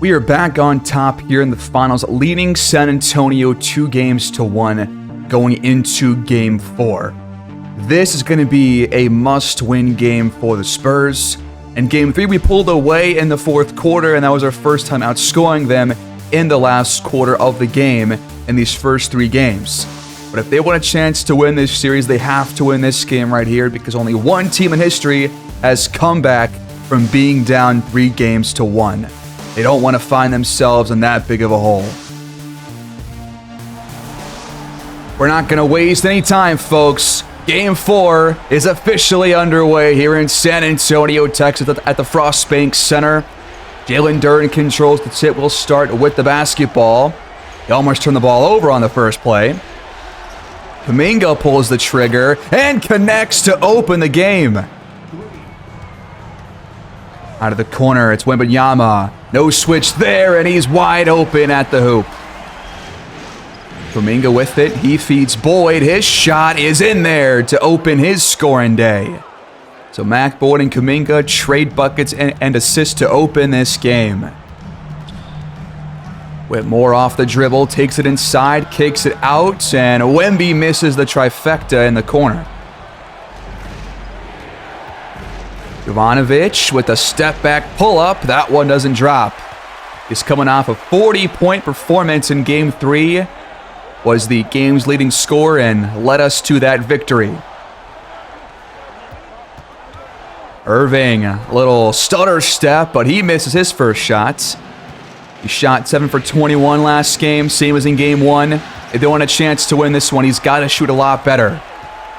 We are back on top here in the finals, leading San Antonio 2-1 going into Game 4. This is going to be a must-win game for the Spurs. In Game 3, we pulled away in the fourth quarter, and that was our first time outscoring them in the last quarter of the game in these first 3 games. But if they want a chance to win this series, they have to win this game right here, because only one team in history has come back from being down 3-1. They don't want to find themselves in that big of a hole. We're not going to waste any time, folks. Game 4 is officially underway here in San Antonio, Texas at the Frostbank Center. Jalen Duren controls the tip. We'll start with the basketball. He almost turned the ball over on the first play. Kuminga pulls the trigger and connects to open the game. Out of the corner, it's Wemby. No switch there, and he's wide open at the hoop. Kuminga with it. He feeds Boyd. His shot is in there to open his scoring day. So Mac, Boyd, and Kuminga trade buckets and assists to open this game. Whitmore off the dribble, takes it inside, kicks it out, and Wemby misses the trifecta in the corner. Jovanovic with a step-back pull-up. That one doesn't drop. He's coming off a 40-point performance in Game 3. Was the game's leading scorer and led us to that victory. Irving, a little stutter step, but he misses his first shot. He shot 7 for 21 last game, same as in Game 1. If they want a chance to win this one, he's got to shoot a lot better.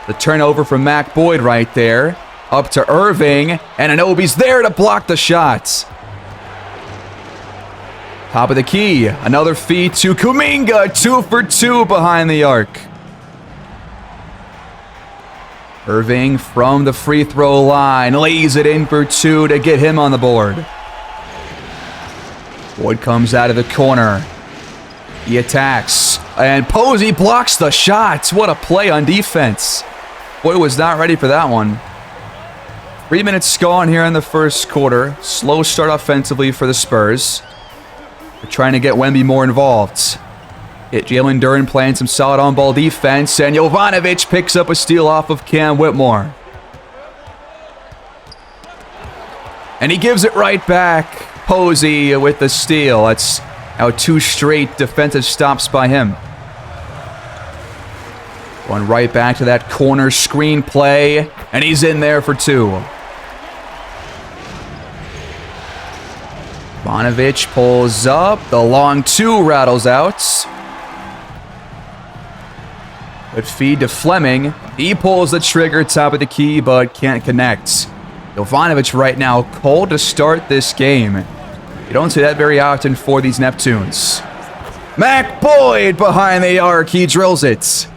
The turnover from Mac Boyd right there. Up to Irving, and Anunoby's there to block the shots. Top of the key, another feed to Kuminga, 2 for 2 behind the arc. Irving from the free throw line, lays it in for 2 to get him on the board. Boyd comes out of the corner. He attacks, and Posey blocks the shots. What a play on defense. Boyd was not ready for that one. 3 minutes gone here in the first quarter. Slow start offensively for the Spurs. They're trying to get Wemby more involved. Jalen Duren playing some solid on-ball defense, and Jovanovic picks up a steal off of Cam Whitmore. And he gives it right back. Posey with the steal. That's now 2 straight defensive stops by him. Going right back to that corner screen play, and he's in there for 2. Jovanovic pulls up. The long 2 rattles out. Good feed to Fleming. He pulls the trigger, top of the key, but can't connect. Jovanovic right now cold to start this game. You don't see that very often for these Neptunes. Mac Boyd behind the arc. He drills it.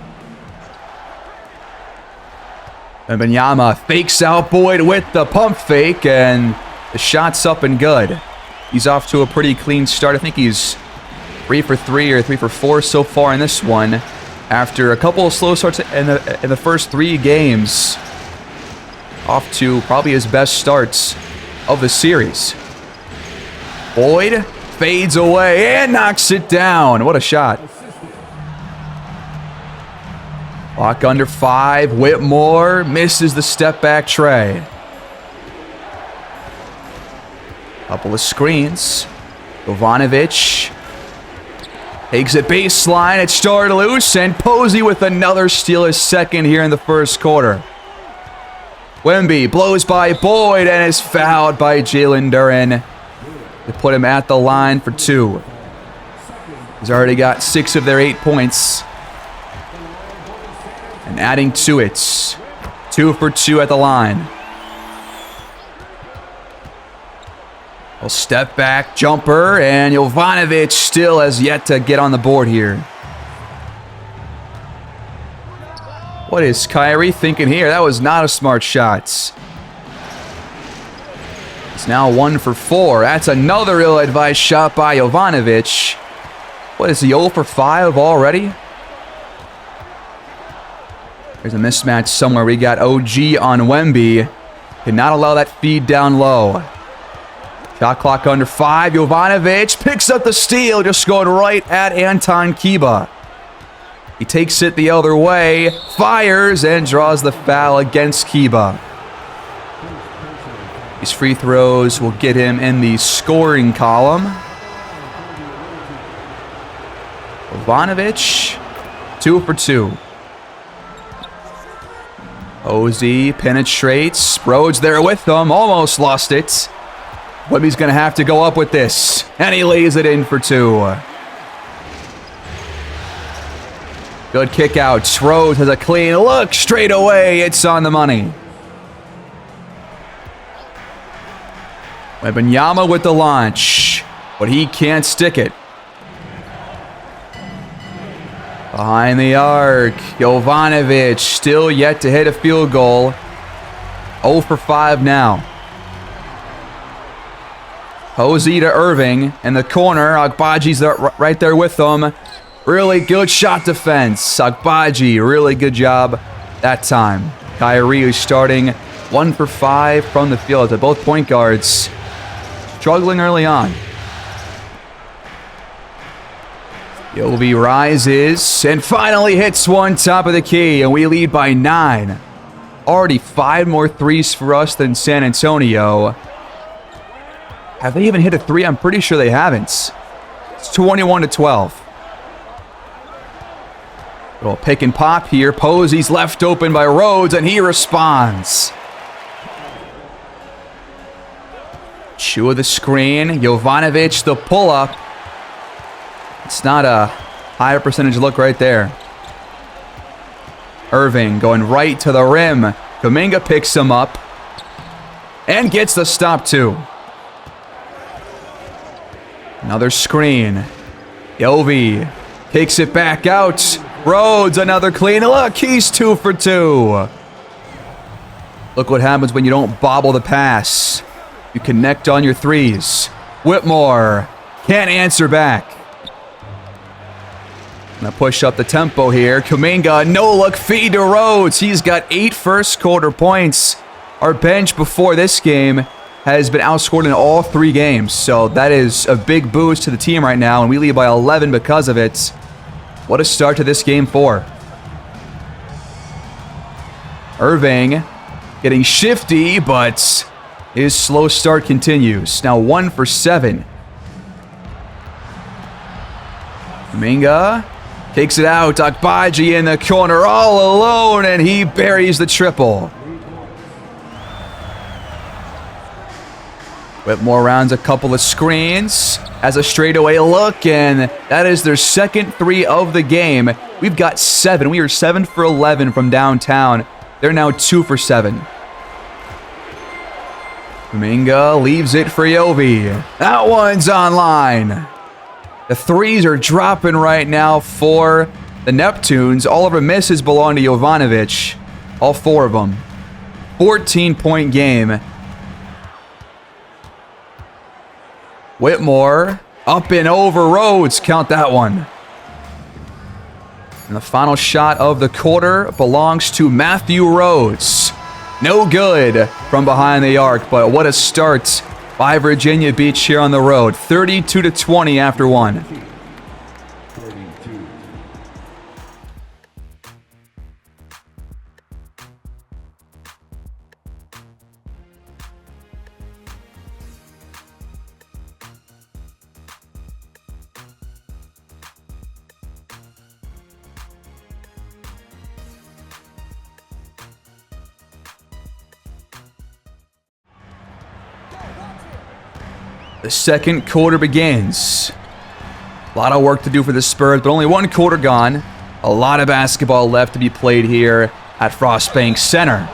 Wemby fakes out Boyd with the pump fake, and the shot's up and good. He's off to a pretty clean start. I think he's 3 for 3 or 3 for 4 so far in this one. After a couple of slow starts in the first 3 games. Off to probably his best starts of the series. Boyd fades away and knocks it down. What a shot. Clock under 5. Whitmore misses the step-back tray. Couple of screens. Jovanovic takes it baseline. It's started loose, and Posey with another steal, his second here in the first quarter. Wemby blows by Boyd and is fouled by Jalen Duren. They put him at the line for 2. He's already got 6 of their 8 points. And adding to it, 2 for 2 at the line. A step back jumper, and Jovanovic still has yet to get on the board here. What is Kyrie thinking here? That was not a smart shot. It's now 1 for 4. That's another ill-advised shot by Jovanovic. What is he, 0 for 5 already? There's a mismatch somewhere. We got OG on Wemby. Cannot allow that feed down low. Shot clock under 5. Jovanovic picks up the steal, just going right at Anton Kiba. He takes it the other way, fires, and draws the foul against Kiba. These free throws will get him in the scoring column. Jovanovic, 2 for 2. Posey penetrates. Rhodes there with them. Almost lost it. Wemby's going to have to go up with this. And he lays it in for 2. Good kick out. Rhodes has a clean look straight away. It's on the money. Wembanyama with the launch. But he can't stick it. Behind the arc, Jovanovic still yet to hit a field goal. 0 for 5 now. Posey to Irving in the corner. Agbaji's right there with them. Really good shot defense. Agbaji, really good job that time. Kyrie is starting 1 for 5 from the field. They're both point guards struggling early on. Yovi rises and finally hits one top of the key, and we lead by 9. Already 5 more threes for us than San Antonio. Have they even hit a 3? I'm pretty sure they haven't. It's 21-12. Little pick and pop here. Posey's left open by Rhodes, and he responds. Chew of the screen. Jovanovic, the pull-up. It's not a higher percentage look right there. Irving going right to the rim. Kuminga picks him up and gets the stop too. Another screen. Yovi takes it back out. Rhodes, another clean look. He's 2 for 2. Look what happens when you don't bobble the pass. You connect on your threes. Whitmore can't answer back. Gonna push up the tempo here. Kuminga, no-look feed to Rhodes. He's got 8 first-quarter points. Our bench before this game has been outscored in all 3 games. So that is a big boost to the team right now, and we lead by 11 because of it. What a start to this game for. Irving getting shifty, but his slow start continues. Now 1 for 7. Kuminga takes it out. Agbaji in the corner all alone, and he buries the triple. Whitmore rounds a couple of screens, has a straightaway look, and that is their second 3 of the game. We've got 7. We are 7 for 11 from downtown. They're now 2 for 7. Kuminga leaves it for Yovi. That one's online. The threes are dropping right now for the Neptunes. All of our misses belong to Jovanovic. All 4 of them. 14-point game. Whitmore up and over Rhodes. Count that one. And the final shot of the quarter belongs to Matthew Rhodes. No good from behind the arc, but what a start by Virginia Beach here on the road. 32-20 after 1. The second quarter begins. A lot of work to do for the Spurs, but only 1 quarter gone. A lot of basketball left to be played here at Frostbank Center.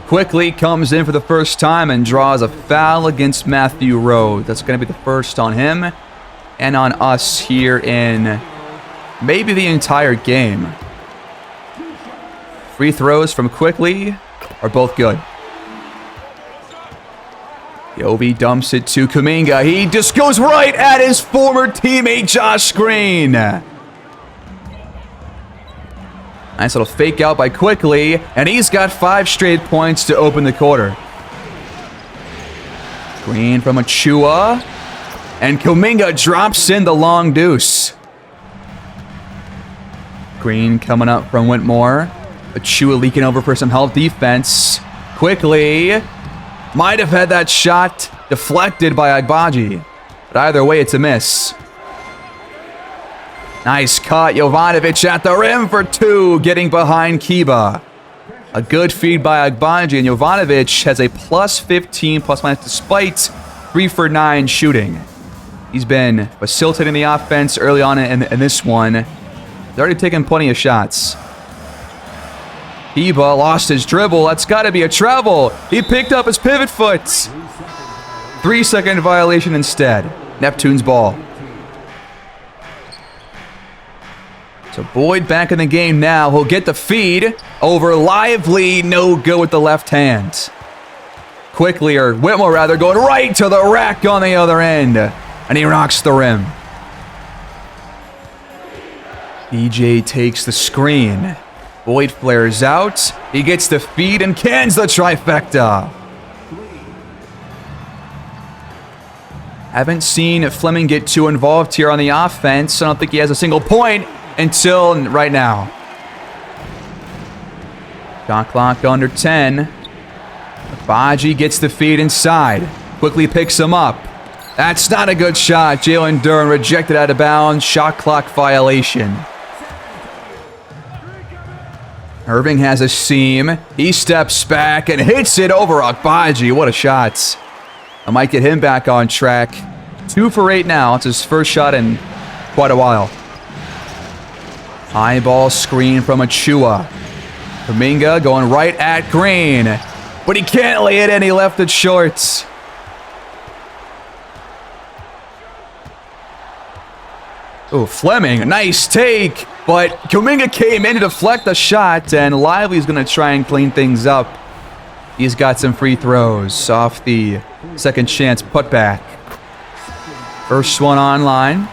Quickly comes in for the first time and draws a foul against Matthew Rhodes. That's going to be the first on him and on us here in maybe the entire game. Free throws from Quickly are both good. Yovi dumps it to Kuminga. He just goes right at his former teammate, Josh Green. Nice little fake out by Quickly, and he's got 5 straight points to open the quarter. Screen from Achua. And Kuminga drops in the long deuce. Green coming up from Whitmore. Achua leaking over for some help defense. Quickly. Might have had that shot deflected by Agbaji. But either way, it's a miss. Nice cut. Jovanovic at the rim for 2, getting behind Kiba. A good feed by Agbaji, and Jovanovic has a plus 15 plus minus despite 3 for 9 shooting. He's been facilitating the offense early on in this one. He's already taken plenty of shots. Kiba lost his dribble. That's got to be a travel. He picked up his pivot foot. 3-second violation instead. Neptune's ball. So Boyd back in the game now. He'll get the feed over Lively. No good with the left hand. Quickly, or Whitmore rather, going right to the rack on the other end. And he rocks the rim. DJ takes the screen. Boyd flares out. He gets the feed and cans the trifecta. Haven't seen Fleming get too involved here on the offense. I don't think he has a single point until right now. Shot clock under 10. Agbaji gets the feed inside. Quickly picks him up. That's not a good shot. Jalen Duren rejected out of bounds. Shot clock violation. Irving has a seam. He steps back and hits it over Agbaji. What a shot. I might get him back on track. 2 for 8 now. It's his first shot in quite a while. High ball screen from Achua. Kuminga going right at Green. But he can't lay it in. He left it short. Oh, Fleming, nice take. But Kuminga came in to deflect the shot, and Lively's going to try and clean things up. He's got some free throws off the second chance putback. First one online.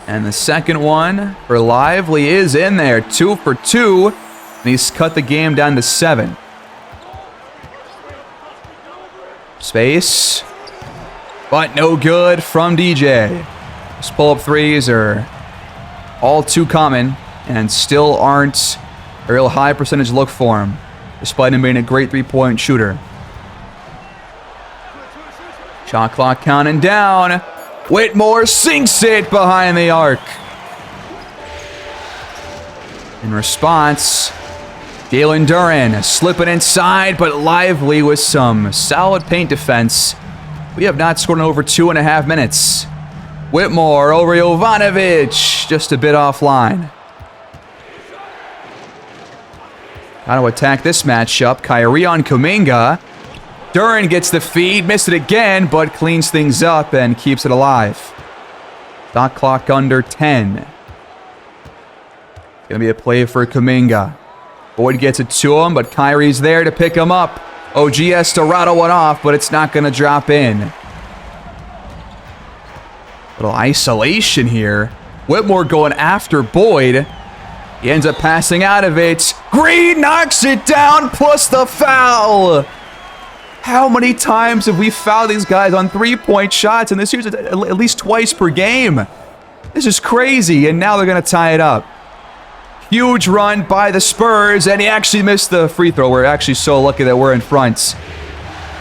And the second one for Lively is in there. 2 for 2. And he's cut the game down to 7. Space. But no good from DJ. Those pull-up threes are all too common and still aren't a real high percentage look for him, despite him being a great three-point shooter. Shot clock counting down. Whitmore sinks it behind the arc. In response, Jalen Duren slipping inside, but Lively with some solid paint defense. We have not scored in over 2.5 minutes. Whitmore over Jovanovic, just a bit offline. How to attack this matchup. Kyrie on Kuminga. Duren gets the feed, missed it again, but cleans things up and keeps it alive. Shot clock under 10. Gonna be a play for Kuminga. Boyd gets it to him, but Kyrie's there to pick him up. OG has to rattle one off, but it's not gonna drop in. Little isolation here. Whitmore going after Boyd. He ends up passing out of it. Green knocks it down, plus the foul. How many times have we fouled these guys on three-point shots? And this year's at least twice per game. This is crazy, and now they're going to tie it up. Huge run by the Spurs, and he actually missed the free throw. We're actually so lucky that we're in front.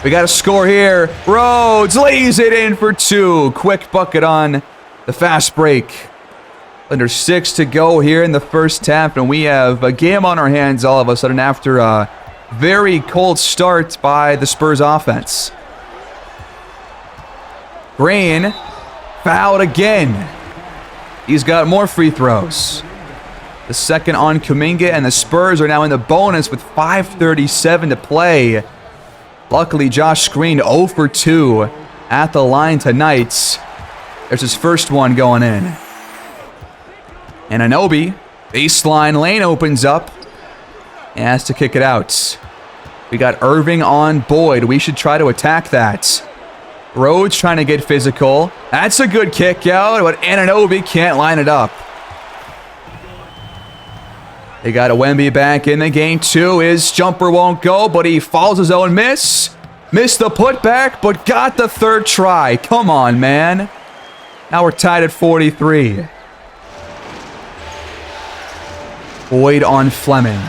We got a score here. Rhodes lays it in for 2. Quick bucket on the fast break. Under 6 to go here in the first half, and we have a game on our hands all of a sudden after a very cold start by the Spurs offense. Green fouled again. He's got more free throws. The second on Kuminga, and the Spurs are now in the bonus with 5:37 to play. Luckily, Josh Green 0 for 2 at the line tonight. There's his first one going in. And Anunoby, baseline lane opens up. He has to kick it out. We got Irving on Boyd. We should try to attack that. Rhodes trying to get physical. That's a good kick out, but Anunoby can't line it up. They got a Wemby back in the game too. His jumper won't go, but he follows his own miss. Missed the putback, but got the third try. Come on, man. Now we're tied at 43. Boyd on Fleming.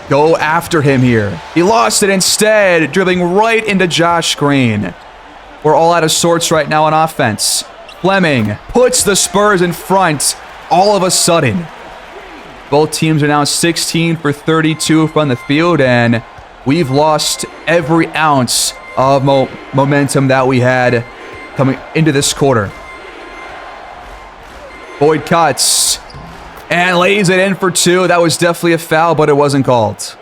Go after him here. He lost it instead, dribbling right into Josh Green. We're all out of sorts right now on offense. Fleming puts the Spurs in front all of a sudden. Both teams are now 16 for 32 from the field, and we've lost every ounce of momentum that we had coming into this quarter. Boyd cuts and lays it in for two. That was definitely a foul, but it wasn't called.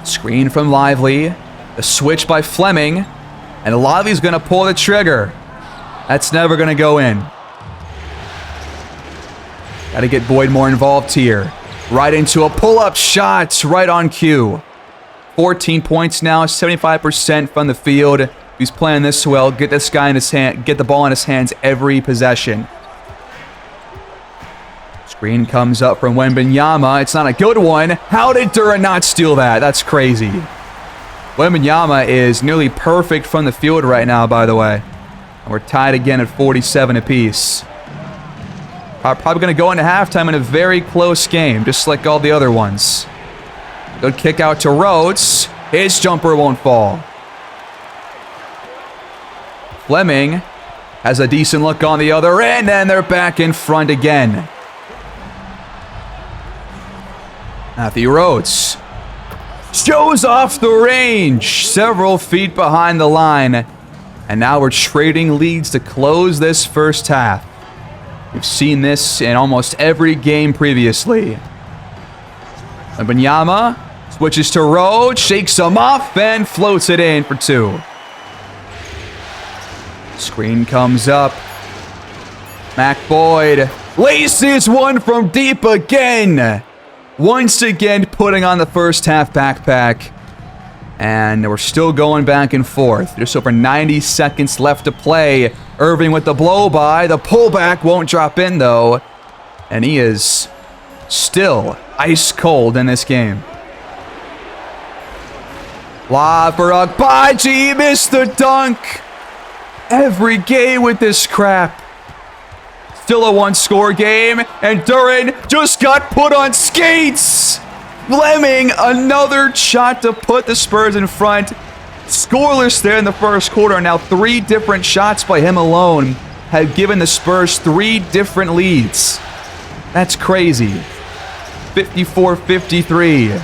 Screen from Lively. The switch by Fleming. And Lively's going to pull the trigger. That's never going to go in. Got to get Boyd more involved here. Right into a pull-up shot right on cue. 14 points now, 75% from the field. He's playing this well. Get this guy in his hand. Get the ball in his hands every possession. Screen comes up from Wemby. It's not a good one. How did Duran not steal that? That's crazy. Wemby is nearly perfect from the field right now, by the way. And we're tied again at 47 apiece. Probably going to go into halftime in a very close game, just like all the other ones. Good kick out to Rhodes. His jumper won't fall. Fleming has a decent look on the other end, and they're back in front again. Matthew Rhodes shows off the range, several feet behind the line. And now we're trading leads to close this first half. We've seen this in almost every game previously. Wembanyama switches to Rhodes, shakes him off, and floats it in for two. Screen comes up. Mac Boyd laces one from deep again. Once again, putting on the first half backpack. And we're still going back and forth. Just over 90 seconds left to play. Irving with the blow-by. The pullback won't drop in, though. And he is still ice cold in this game. Lob for Agbaji. Missed the dunk. Every game with this crap. Still a one-score game. And Duran just got put on skates. Fleming, another shot to put the Spurs in front. Scoreless there in the first quarter. Now 3 different shots by him alone have given the Spurs 3 different leads. That's crazy. 54-53.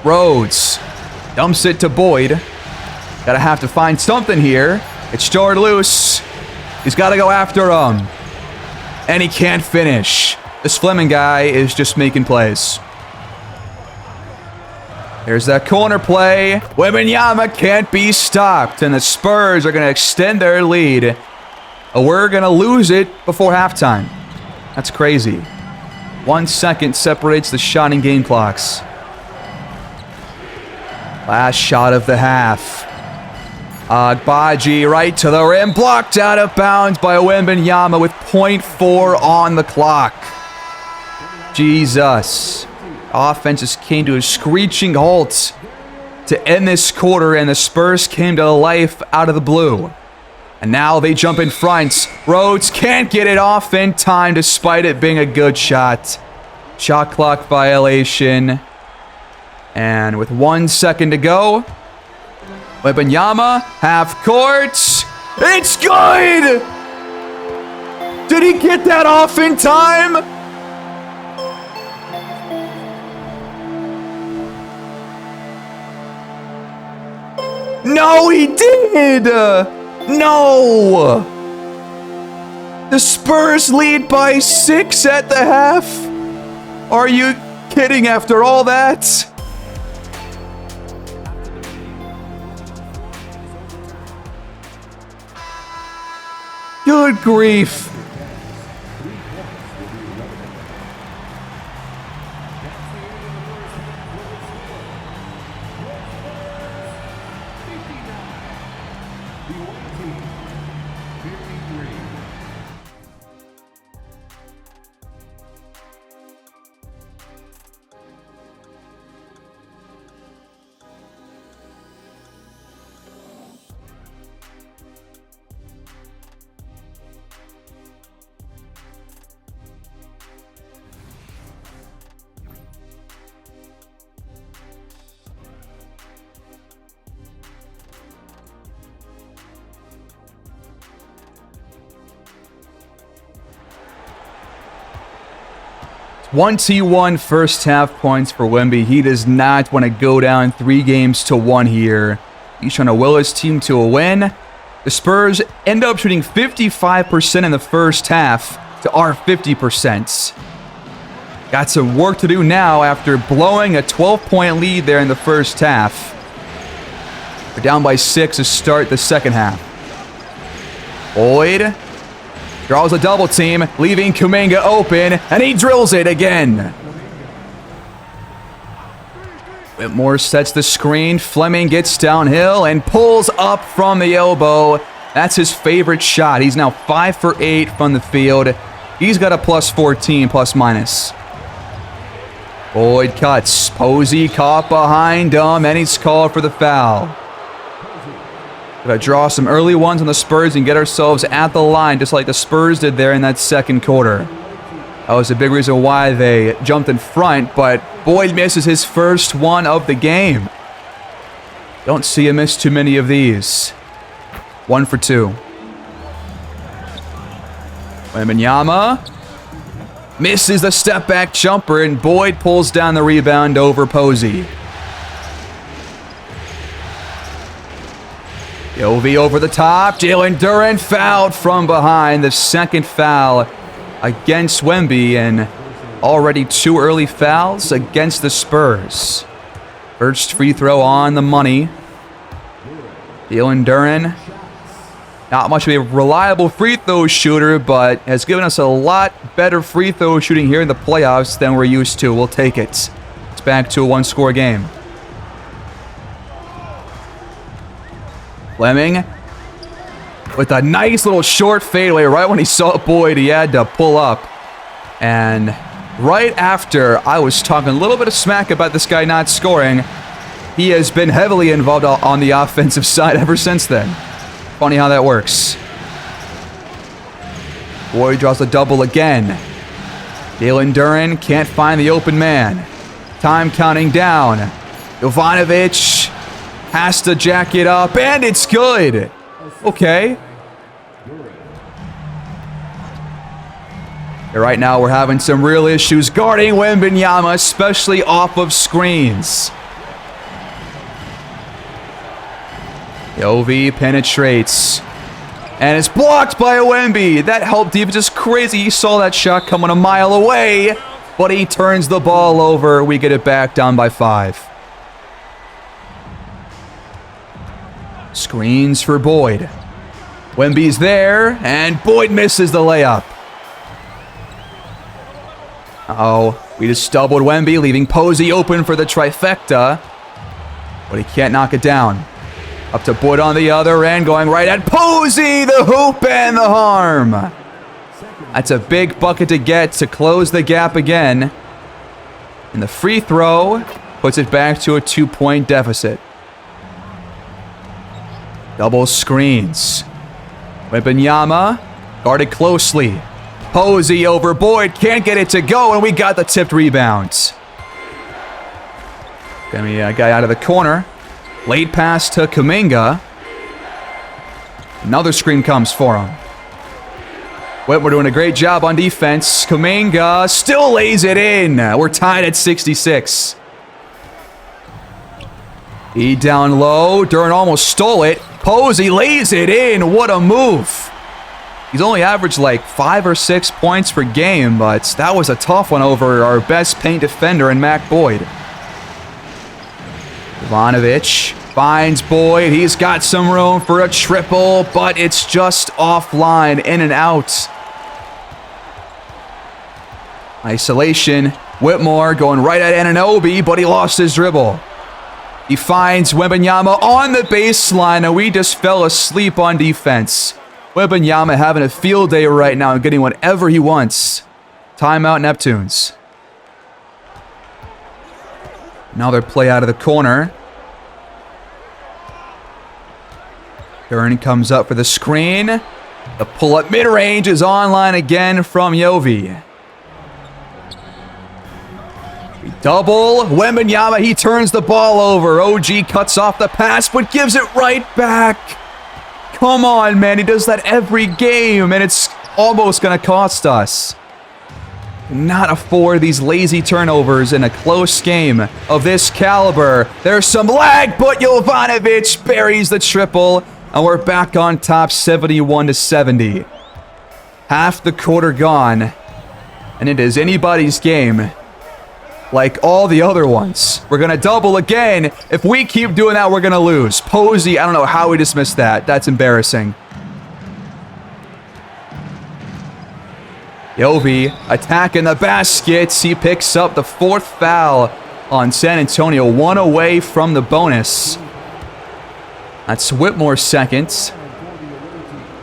Rhodes dumps it to Boyd. Gotta have to find something here. It's jarred loose. He's got to go after him. And he can't finish. This Fleming guy is just making plays. There's that corner play. Wembanyama can't be stopped. And the Spurs are going to extend their lead. We're going to lose it before halftime. That's crazy. 1 second separates the shot and game clocks. Last shot of the half. Agbaji right to the rim. Blocked out of bounds by Wembanyama with 0.4 on the clock. Jesus. Offense just came to a screeching halt to end this quarter, and the Spurs came to life out of the blue. And now they jump in front. Rhodes can't get it off in time despite it being a good shot. Shot clock violation. And with 1 second to go, Wembanyama, half court. It's good! Did he get that off in time? No, he did! No! The Spurs lead by 6 at the half? Are you kidding after all that? Good grief. 21 first half points for Wemby. He does not want to go down 3-1 here. He's trying to will his team to a win. The Spurs end up shooting 55% in the first half to our 50%. Got some work to do now after blowing a 12-point lead there in the first half. We're down by 6 to start the second half. Boyd draws a double team, leaving Kuminga open, and he drills it again. Whitmore sets the screen. Fleming gets downhill and pulls up from the elbow. That's his favorite shot. He's now 5 for 8 from the field. He's got a plus 14 plus minus. Boyd cuts. Posey caught behind him, and he's called for the foul. Gotta draw some early ones on the Spurs and get ourselves at the line, just like the Spurs did there in that second quarter. That was a big reason why they jumped in front, but Boyd misses his first one of the game. Don't see him miss too many of these. 1 for 2. Wembanyama misses the step-back jumper, and Boyd pulls down the rebound over Posey. Ovi over the top. Jalen Duren fouled from behind. The second foul against Wemby, and already 2 early fouls against the Spurs. First free throw on the money. Jalen Duren, not much of a reliable free throw shooter, but has given us a lot better free throw shooting here in the playoffs than we're used to. We'll take it. It's back to a 1-score game. Fleming with a nice little short fadeaway. Right when he saw Boyd, he had to pull up. And right after I was talking a little bit of smack about this guy not scoring, he has been heavily involved on the offensive side ever since then. Funny how that works. Boyd draws a double again. Jalen Duren can't find the open man. Time counting down. Jovanovic has to jack it up, and it's good. Okay. Right now, we're having some real issues guarding Wembanyama, especially off of screens. Ovi penetrates, and it's blocked by Wemby. That help defense is crazy. He saw that shot coming a mile away, but he turns the ball over. We get it back down by 5. Screens for Boyd. Wemby's there, and Boyd misses the layup. We just doubled Wemby, leaving Posey open for the trifecta, but he can't knock it down. Up to Boyd on the other end, going right at Posey, the hoop and the harm. That's a big bucket to get to close the gap again. And the free throw puts it back to a 2-point deficit. Double screens. Wembanyama guarded closely. Posey over Boyd, can't get it to go, and we got the tipped rebound. Get me a guy out of the corner. Late pass to Kuminga. Another screen comes for him. Whitmore doing a great job on defense. Kuminga still lays it in. We're tied at 66. He down low. Duren almost stole it. Posey lays it in. What a move. He's only averaged like 5 or 6 points per game, but that was a tough one over our best paint defender in Mac Boyd. Jovanovic finds Boyd. He's got some room for a triple, but it's just offline, in and out. Isolation. Whitmore going right at Anunoby, but he lost his dribble. He finds Wembanyama on the baseline, and we just fell asleep on defense. Wembanyama having a field day right now and getting whatever he wants. Timeout Neptunes. Another play out of the corner. Duren comes up for the screen. The pull-up mid-range is online again from Yovi. Double. Wembanyama, he turns the ball over. OG cuts off the pass, but gives it right back. Come on, man. He does that every game, and it's almost going to cost us. not afford these lazy turnovers in a close game of this caliber. There's some lag, but Jovanovic buries the triple, and we're back on top 71-70. Half the quarter gone, and it is anybody's game like all the other ones. We're going to double again. If we keep doing that, we're going to lose. Posey, I don't know how we dismissed that. That's embarrassing. Wemby attacking the baskets. He picks up the 4th foul on San Antonio. 1 away from the bonus. That's Whitmore's 2nd.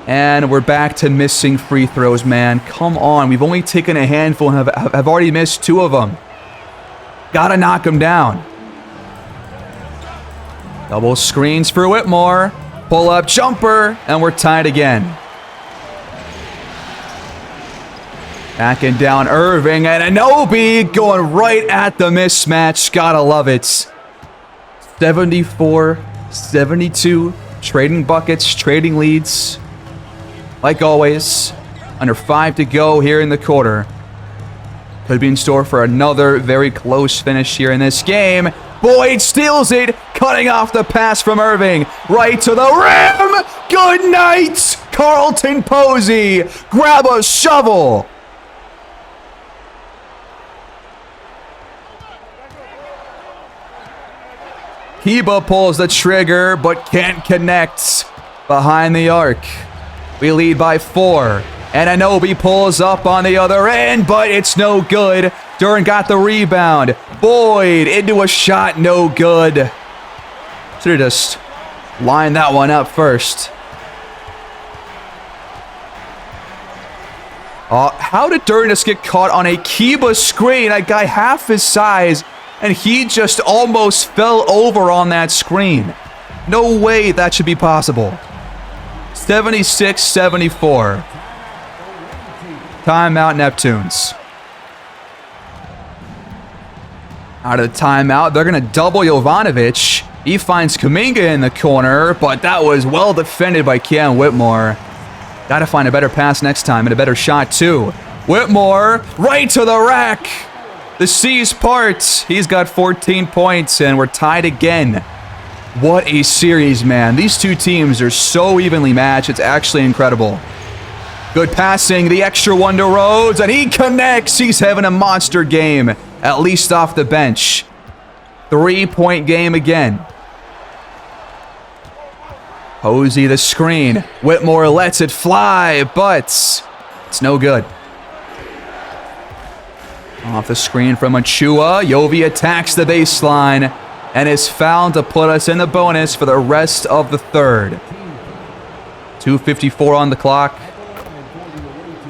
And we're back to missing free throws, man. Come on. We've only taken a handful and have already missed 2 of them. Gotta knock him down. Double screens for Whitmore. Pull up jumper, and we're tied again. Backing down Irving, and Anunoby going right at the mismatch. Gotta love it. 74-72. Trading buckets, trading leads. Like always, under 5 to go here in the quarter. Could be in store for another very close finish here in this game. Boyd steals it, cutting off the pass from Irving. Right to the rim. Good night, Carlton Posey. Grab a shovel. Heba pulls the trigger, but can't connect behind the arc. We lead by 4. And Anunoby pulls up on the other end, but it's no good. Duren got the rebound. Boyd into a shot, no good. Should have just lined that one up first. How did Duren just get caught on a Kiba screen? That guy half his size, and he just almost fell over on that screen. No way that should be possible. 76-74. Timeout, Neptunes. Out of the timeout, they're going to double Jovanovic. He finds Kuminga in the corner, but that was well defended by Keon Whitmore. Got to find a better pass next time and a better shot, too. Whitmore, right to the rack. The C's part. He's got 14 points, and we're tied again. What a series, man. These two teams are so evenly matched. It's actually incredible. Good passing, the extra one to Rhodes, and he connects. He's having a monster game, at least off the bench. 3-point game again. Posey the screen. Whitmore lets it fly, but it's no good. Off the screen from Achua. Yovi attacks the baseline and is fouled to put us in the bonus for the rest of the third. 2:54 on the clock.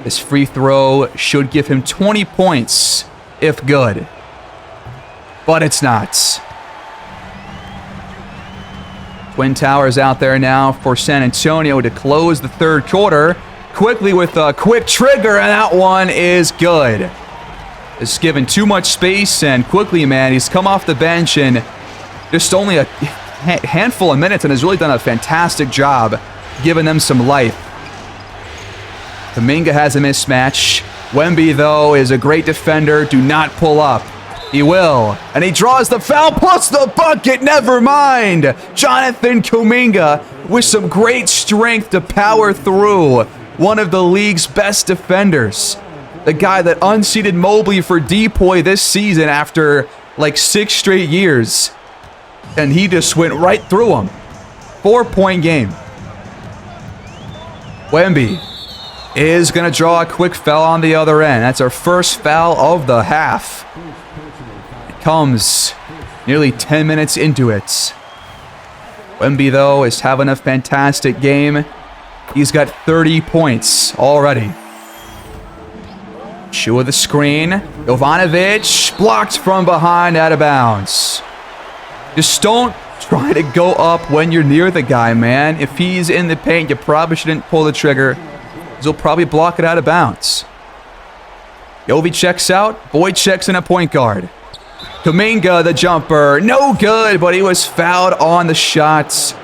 This free throw should give him 20 points, if good. But it's not. Twin Towers out there now for San Antonio to close the third quarter. Quickly with a quick trigger, and that one is good. It's given too much space, and quickly, man, he's come off the bench and just only a handful of minutes and has really done a fantastic job giving them some life. Kuminga has a mismatch. Wemby, though, is a great defender. Do not pull up. He will. And he draws the foul plus the bucket. Never mind. Jonathan Kuminga with some great strength to power through. One of the league's best defenders. The guy that unseated Mobley for DPOY this season after like 6 straight years. And he just went right through him. 4-point game. Wemby is going to draw a quick foul on the other end. That's our first foul of the half. It comes nearly 10 minutes into it. Wemby, though, is having a fantastic game. He's got 30 points already. Shua the screen. Jovanovic blocked from behind, out of bounds. Just don't try to go up when you're near the guy, man. If he's in the paint, you probably shouldn't pull the trigger. He'll probably block it out of bounds. Yovi checks out. Boyd checks in a point guard. Kuminga, the jumper. No good, but he was fouled on the shots.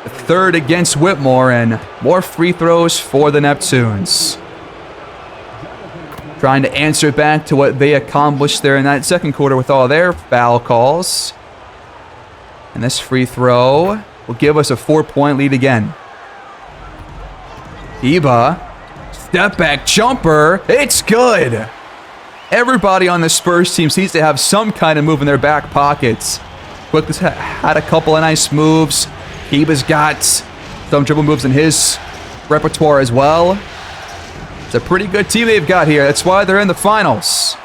The third against Whitmore, and more free throws for the Neptunes. trying to answer back to what they accomplished there in that second quarter with all their foul calls. And this free throw will give us a 4-point lead again. Iba, step back jumper, it's good. Everybody on the Spurs team seems to have some kind of move in their back pockets. Quickly had a couple of nice moves. Iba's got some dribble moves in his repertoire as well. It's a pretty good team they've got here. That's why they're in the finals.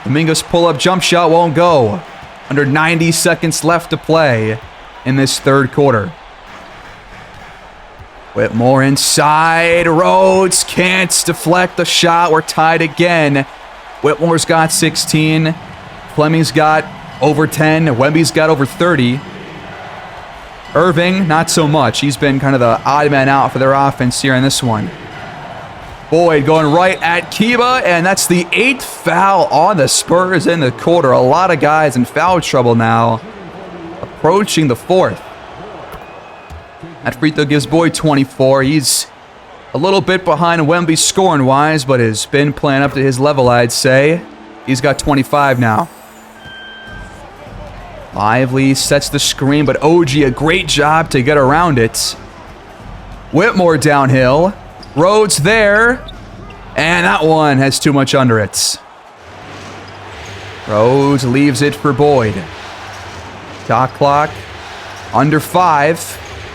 Dominguez's pull-up jump shot won't go. Under 90 seconds left to play in this third quarter. Whitmore inside. Rhodes can't deflect the shot. We're tied again. Whitmore's got 16. Fleming's got over 10. Wemby's got over 30. Irving, not so much. He's been kind of the odd man out for their offense here in this one. Boyd going right at Kiba, and that's the 8th foul on the Spurs in the quarter. A lot of guys in foul trouble now, approaching the 4th. That free throw gives Boyd 24. He's a little bit behind Wemby scoring-wise, but has been playing up to his level, I'd say. He's got 25 now. Lively sets the screen, but OG a great job to get around it. Whitmore downhill. Rhodes there, and that one has too much under it. Rhodes leaves it for Boyd. Shot clock under 5.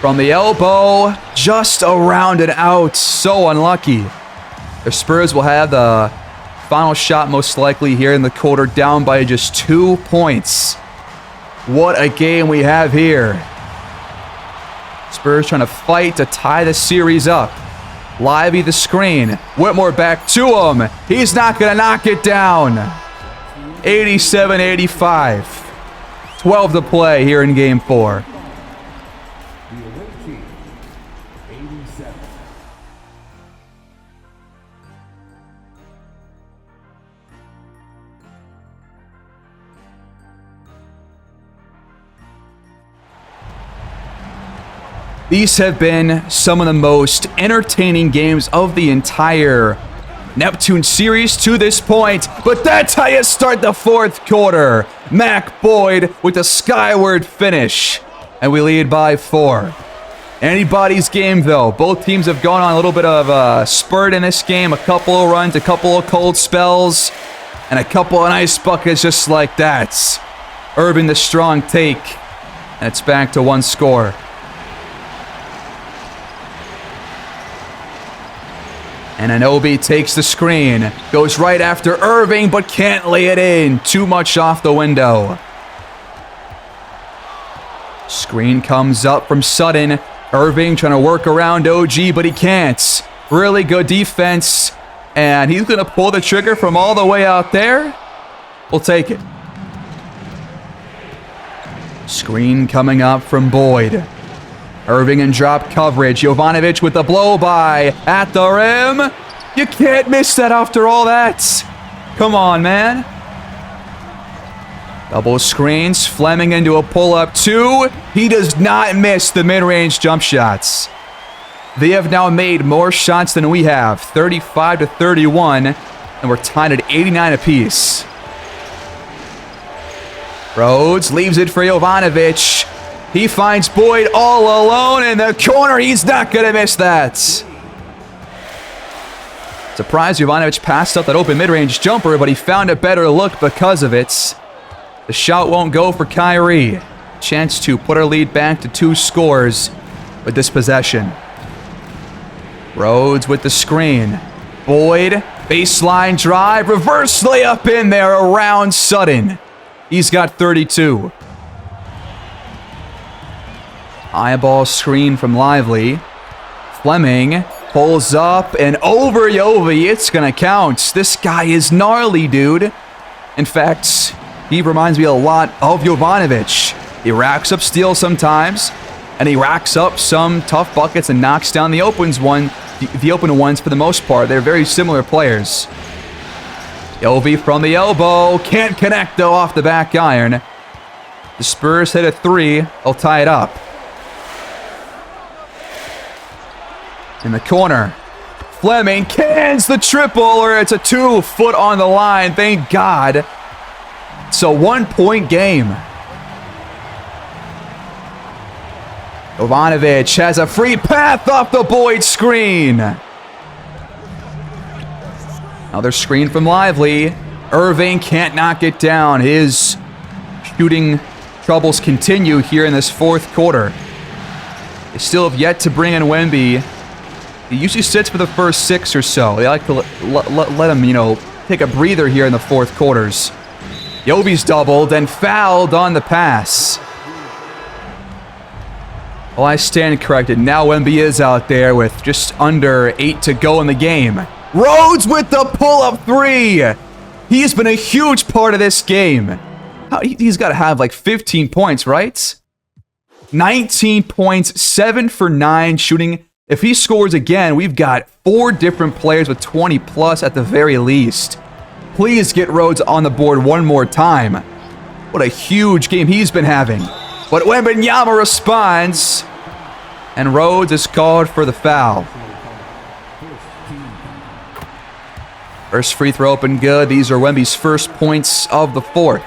From the elbow, just around and out. So unlucky. The Spurs will have the final shot most likely here in the quarter, down by just 2 points. What a game we have here. Spurs trying to fight to tie the series up. Lively the screen. Whitmore back to him. He's not going to knock it down. 87-85. 12 to play here in Game 4. These have been some of the most entertaining games of the entire Neptune series to this point, but that's how you start the 4th quarter. Mac Boyd with a skyward finish, and we lead by 4. Anybody's game, though. Both teams have gone on a little bit of a spurt in this game, a couple of runs, a couple of cold spells, and a couple of nice buckets just like that. Irving the strong take, and it's back to 1 score. And Anunoby takes the screen, goes right after Irving, but can't lay it in. Too much off the window. Screen comes up from Sutton. Irving trying to work around OG, but he can't. Really good defense. And he's going to pull the trigger from all the way out there. We'll take it. Screen coming up from Boyd. Irving in drop coverage. Jovanovic with the blow-by at the rim. You can't miss that after all that. Come on, man. Double screens. Fleming into a pull-up 2. He does not miss the mid-range jump shots. They have now made more shots than we have. 35-31. And we're tied at 89 apiece. Rhodes leaves it for Jovanovic. He finds Boyd all alone in the corner. He's not going to miss that. Surprised Jovanovic passed up that open mid-range jumper, but he found a better look because of it. The shot won't go for Kyrie. Chance to put our lead back to 2 scores with this possession. Rhodes with the screen. Boyd, baseline drive, reverse layup in there around Sutton. He's got 32. Eyeball screen from Lively. Fleming pulls up and over Yovi. It's going to count. This guy is gnarly, dude. In fact, he reminds me a lot of Jovanovic. He racks up steals sometimes, and he racks up some tough buckets and knocks down the open ones for the most part. They're very similar players. Yovi from the elbow. Can't connect, though, off the back iron. The Spurs hit a 3. They'll tie it up. In the corner, Fleming cans the triple, or it's a 2-foot on the line. Thank God. It's a 1-point game. Jovanovic has a free path off the Boyd screen. Another screen from Lively. Irving can't knock it down. His shooting troubles continue here in this fourth quarter. They still have yet to bring in Wemby. He usually sits for the first 6 or so. They like to let him, take a breather here in the fourth quarters. Yobi's doubled and fouled on the pass. Well, I stand corrected. Now Wemby is out there with just under 8 to go in the game. Rhodes with the pull-up 3. He's been a huge part of this game. He's got to have like 15 points, right? 19 points, 7 for 9 shooting. If he scores again, we've got 4 different players with 20 plus at the very least. Please get Rhodes on the board one more time. What a huge game he's been having. But Wembanyama responds, and Rhodes is called for the foul. First free throw open good. These are Wemby's first points of the fourth.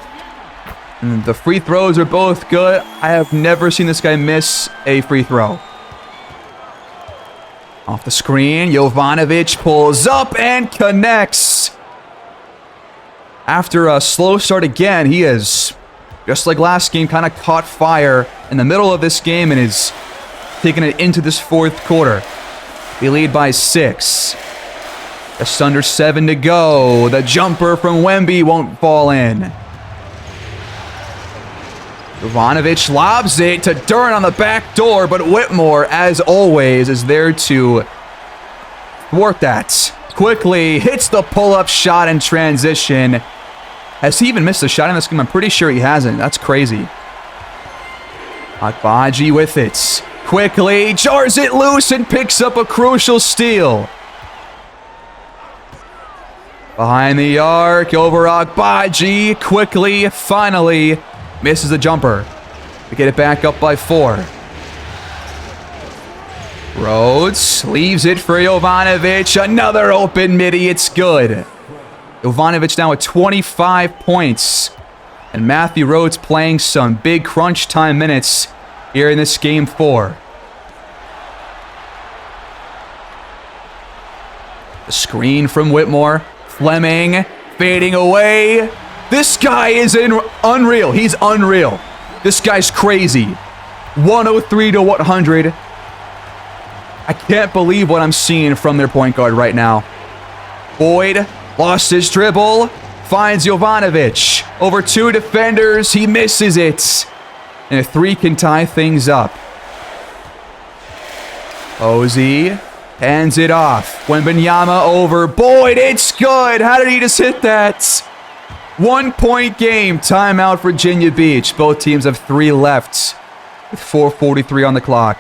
And the free throws are both good. I have never seen this guy miss a free throw. Off the screen, Jovanovic pulls up and connects. After a slow start again, he is, just like last game, kind of caught fire in the middle of this game and is taking it into this fourth quarter. We lead by 6. Just under 7 to go. The jumper from Wemby won't fall in. Jovanovic lobs it to Duren on the back door, but Whitmore, as always, is there to thwart that. Quickly hits the pull-up shot in transition. Has he even missed a shot in this game? I'm pretty sure he hasn't. That's crazy. Agbaji with it. Quickly jars it loose and picks up a crucial steal. Behind the arc, over Agbaji. Quickly, finally, misses the jumper. We get it back up by 4. Rhodes leaves it for Jovanovic. Another open midi. It's good. Jovanovic now with 25 points. And Matthew Rhodes playing some big crunch time minutes here in this game 4. The screen from Whitmore. Fleming fading away. This guy is unreal. He's unreal. This guy's crazy. 103 to 100. I can't believe what I'm seeing from their point guard right now. Boyd lost his dribble. Finds Jovanovic. Over 2 defenders. He misses it. And a 3 can tie things up. Posey hands it off. Wembanyama over Boyd. It's good. How did he just hit that? 1-point game. Timeout Virginia Beach. Both teams have 3 left with 4:43 on the clock.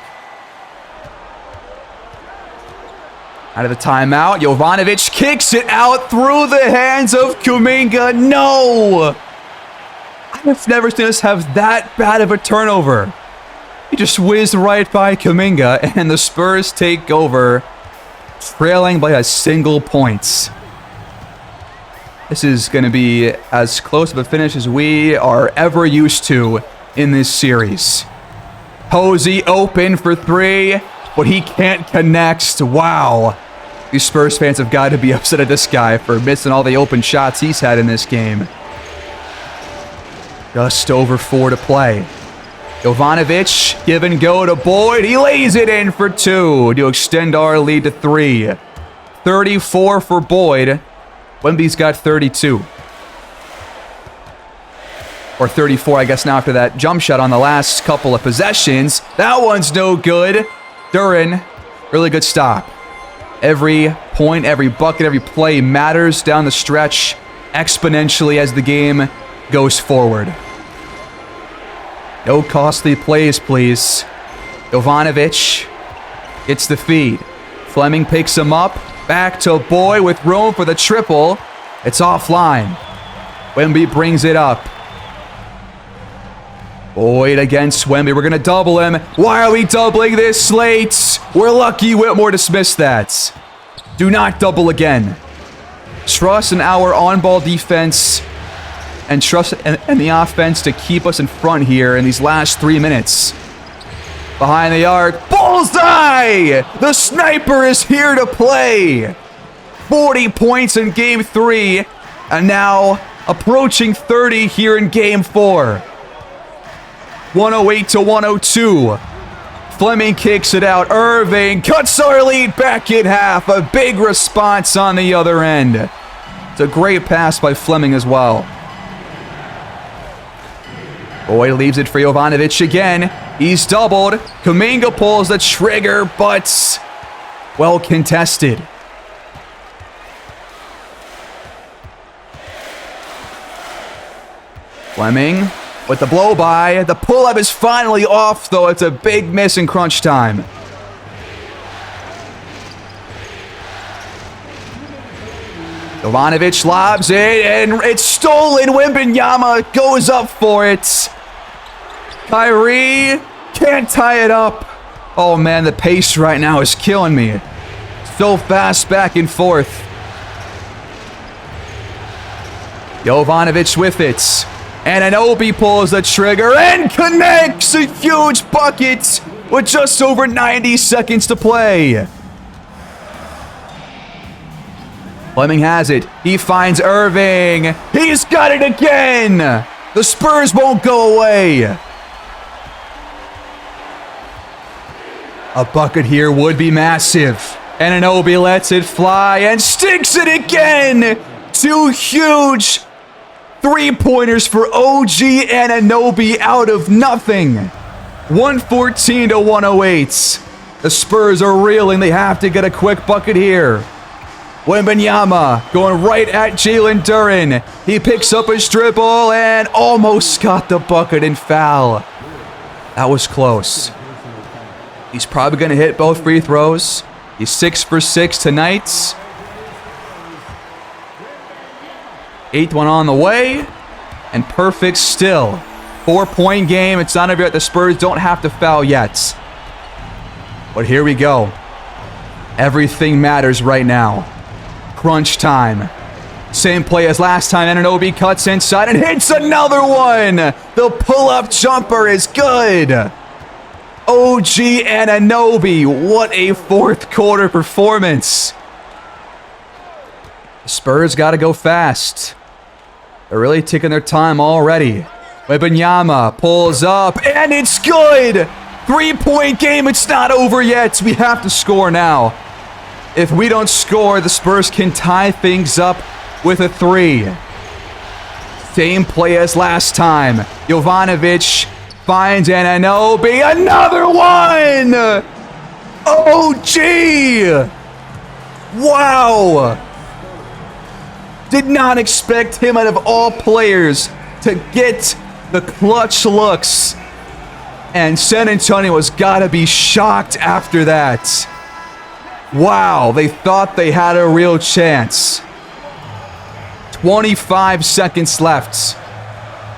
Out of the timeout, Jovanovic kicks it out through the hands of Kuminga. No! I've never seen us have that bad of a turnover. He just whizzed right by Kuminga, and the Spurs take over, trailing by a single point. This is going to be as close of a finish as we are ever used to in this series. Posey open for 3, but he can't connect. Wow. These Spurs fans have got to be upset at this guy for missing all the open shots he's had in this game. Just over 4 to play. Jovanovic, give and go to Boyd. He lays it in for 2 to extend our lead to 3. 34 for Boyd. Wemby's got 32. Or 34, I guess, now after that jump shot on the last couple of possessions. That one's no good. Duren, really good stop. Every point, every bucket, every play matters down the stretch exponentially as the game goes forward. No costly plays, please. Jovanovic gets the feed. Fleming picks him up. Back to Boyd with room for the triple. It's offline. Wemby brings it up. Boyd against Wemby. We're going to double him. Why are we doubling this late? We're lucky Whitmore dismissed that. Do not double again. Trust in our on-ball defense and trust in the offense to keep us in front here in these last 3 minutes. Behind the arc. Bullseye! The sniper is here to play. 40 points in Game 3. And now approaching 30 here in Game 4. 108 to 102. Fleming kicks it out. Irving cuts our lead back in half. A big response on the other end. It's a great pass by Fleming as well. Boyd leaves it for Jovanovic again. He's doubled. Kuminga pulls the trigger, but well contested. Fleming with the blow by. The pull-up is finally off, though. It's a big miss in crunch time. Jovanovic lobs it, and it's stolen. Wembanyama goes up for it. Kyrie can't tie it up. Oh, man, the pace right now is killing me. So fast back and forth. Jovanovic with it. And Anunoby pulls the trigger and connects a huge bucket with just over 90 seconds to play. Fleming has it. He finds Irving. He's got it again. The Spurs won't go away. A bucket here would be massive. And Anunoby lets it fly and sticks it again. 2 huge three-pointers for OG and Anunoby out of nothing. 114 to 108. The Spurs are reeling. They have to get a quick bucket here. Wembanyama going right at Jalen Duren. He picks up his dribble and almost got the bucket and foul. That was close. He's probably going to hit both free throws. He's 6 for 6 tonight. 8th one on the way. And perfect still. 4-point game. It's not over yet. The Spurs don't have to foul yet. But here we go. Everything matters right now. Crunch time. Same play as last time. Anunoby cuts inside and hits another one. The pull-up jumper is good. OG and Anunoby. What a fourth quarter performance. The Spurs got to go fast. They're really taking their time already. Wembanyama pulls up and it's good. 3-point game. It's not over yet. We have to score now. If we don't score, the Spurs can tie things up with a 3. Same play as last time. Jovanovic finds Anunoby. Another one! OG! Wow! Did not expect him out of all players to get the clutch looks. And San Antonio has got to be shocked after that. Wow, they thought they had a real chance. 25 seconds left.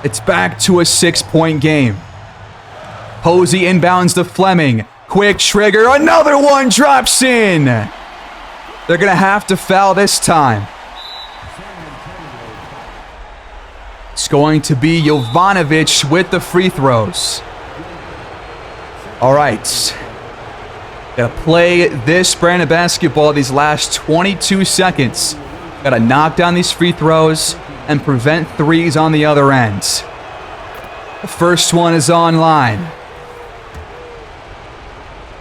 It's back to a 6-point game. Posey inbounds to Fleming. Quick trigger. Another one drops in. They're going to have to foul this time. It's going to be Jovanovic with the free throws. All right. Gotta play this brand of basketball these last 22 seconds. Gotta knock down these free throws and prevent threes on the other end. The first one is online.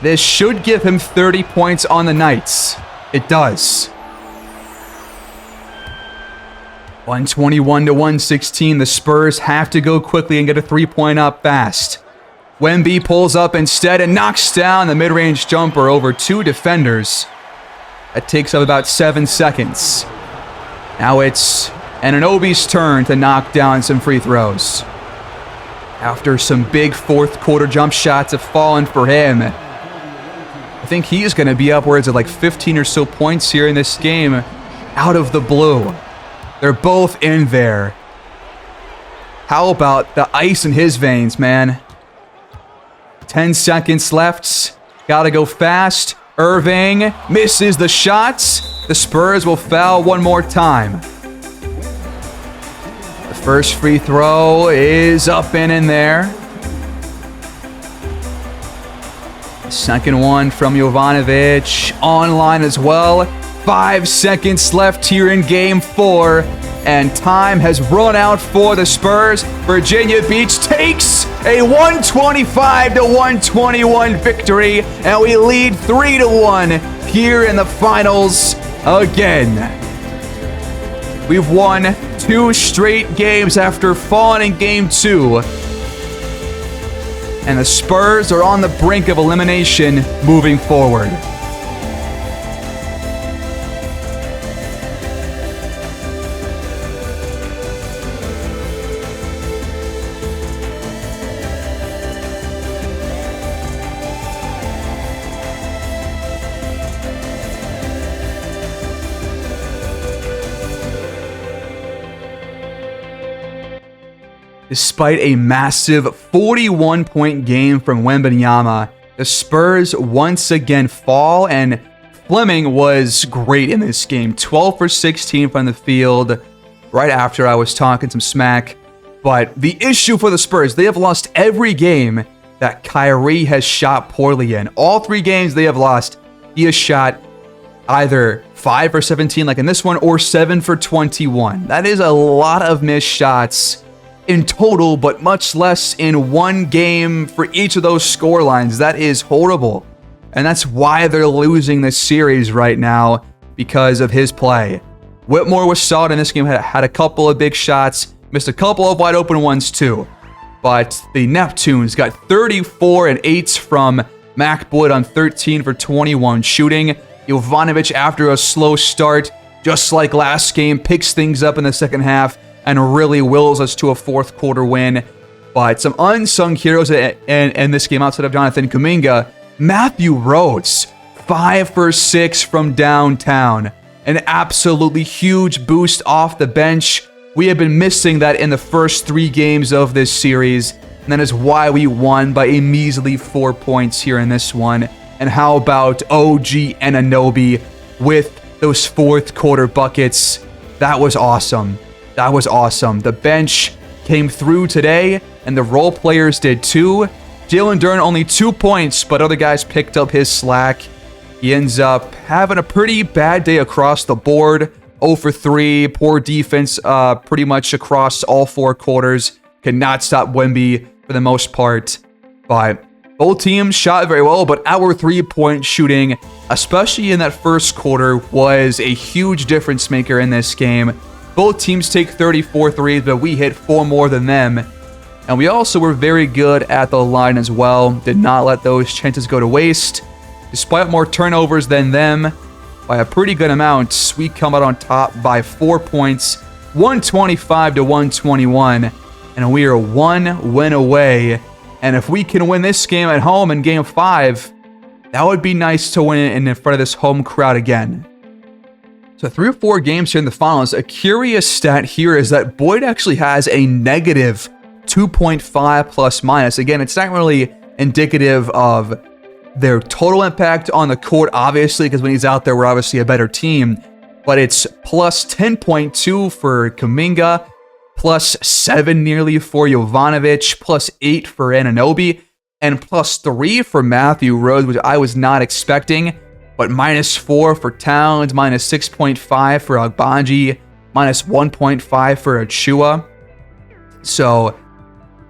This should give him 30 points on the night. It does. 121 to 116. The Spurs have to go quickly and get a 3-point up fast. Wemby pulls up instead and knocks down the mid-range jumper over 2 defenders. That takes up about 7 seconds. Now it's Anunoby's turn to knock down some free throws. After some big fourth quarter jump shots have fallen for him, I think he's going to be upwards of like 15 or so points here in this game out of the blue. They're both in there. How about the ice in his veins, man? 10 seconds left. Gotta go fast. Irving misses the shots. the Spurs will foul one more time. The first free throw is up and in there. The second one from Jovanovic online as well. 5 seconds left here in Game 4, and time has run out for the Spurs. Virginia Beach takes a 125-121 victory, and we lead 3-1 here in the finals again. We've won 2 straight games after falling in Game 2. And the Spurs are on the brink of elimination moving forward. Despite a massive 41-point game from Wemby, the Spurs once again fall, and Fleming was great in this game. 12 for 16 from the field right after I was talking some smack. But the issue for the Spurs, they have lost every game that Kyrie has shot poorly in. All 3 games they have lost, he has shot either 5 for 17 like in this one, or 7 for 21. That is a lot of missed shots in total, but much less in one game for each of those score lines. That is horrible. And that's why they're losing this series right now, because of his play. Whitmore was solid in this game, had a couple of big shots, missed a couple of wide open ones too. But the Neptunes got 34 and 8 from Mac Boyd on 13 for 21 shooting. Jovanovic, after a slow start, just like last game, picks things up in the second half and really wills us to a fourth quarter win. But some unsung heroes in this game outside of Jonathan Kuminga. Matthew Rhodes, 5 for 6 from downtown. An absolutely huge boost off the bench. We have been missing that in the first 3 games of this series, and that is why we won by a measly 4 points here in this one. And how about OG Anunoby with those fourth quarter buckets? That was awesome. That was awesome. The bench came through today, and the role players did too. Jalen Duren only 2 points, but other guys picked up his slack. He ends up having a pretty bad day across the board. 0 for 3, poor defense pretty much across all 4 quarters. Could not stop Wemby for the most part. But both teams shot very well, but our 3-point shooting, especially in that first quarter, was a huge difference maker in this game. Both teams take 34 threes, but we hit 4 more than them. And we also were very good at the line as well. Did not let those chances go to waste. Despite more turnovers than them, by a pretty good amount, we come out on top by 4 points, 125-121. And we are 1 win away. And if we can win this game at home in Game 5, that would be nice to win in front of this home crowd again. So 3 or 4 games here in the finals. A curious stat here is that Boyd actually has a negative 2.5 plus minus. Again, it's not really indicative of their total impact on the court, obviously, because when he's out there, we're obviously a better team. But it's plus 10.2 for Kuminga, plus 7 nearly for Jovanovic, plus 8 for Anunoby, and plus 3 for Matthew Rhodes, which I was not expecting. But minus 4 for Towns, minus 6.5 for Agbanji, minus 1.5 for Achua. So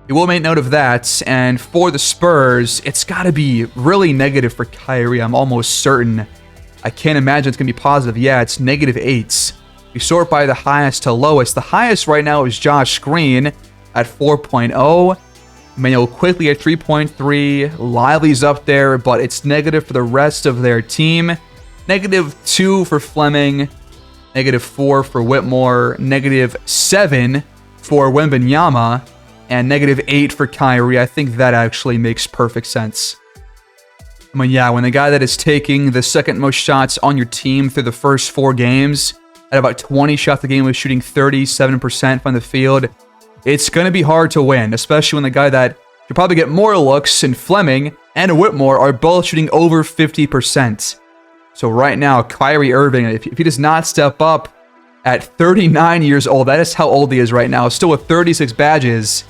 you will make note of that. And for the Spurs, it's got to be really negative for Kyrie. I'm almost certain. I can't imagine it's going to be positive. Yeah, it's negative 8. We sort by the highest to lowest. The highest right now is Josh Green at 4.0. Emmanuel Quickly at 3.3. Lively's up there, but it's negative for the rest of their team. Negative 2 for Fleming. Negative 4 for Whitmore. Negative 7 for Wembanyama. And negative 8 for Kyrie. I think that actually makes perfect sense. I mean, yeah, when the guy that is taking the second most shots on your team through the first 4 games, at about 20 shots a game, was shooting 37% from the field, it's going to be hard to win, especially when the guy that should probably get more looks in Fleming and Whitmore are both shooting over 50%. So right now, Kyrie Irving, if he does not step up at 39 years old, that is how old he is right now, still with 36 badges.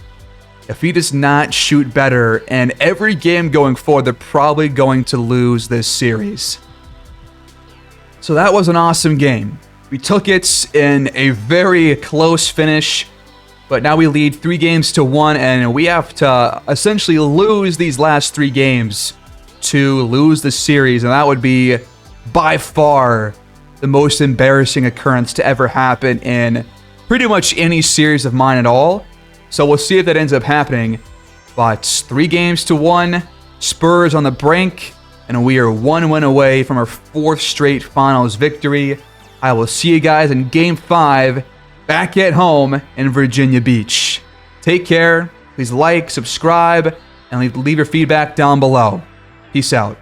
If he does not shoot better, and every game going forward, they're probably going to lose this series. So that was an awesome game. We took it in a very close finish, but now we lead 3-1, and we have to essentially lose these last 3 games to lose the series, and that would be by far the most embarrassing occurrence to ever happen in pretty much any series of mine at all. So we'll see if that ends up happening. But 3-1, Spurs on the brink, and we are 1 win away from our 4th straight finals victory. I will see you guys in Game 5 back at home in Virginia Beach. Take care. Please like, subscribe, and leave your feedback down below. Peace out.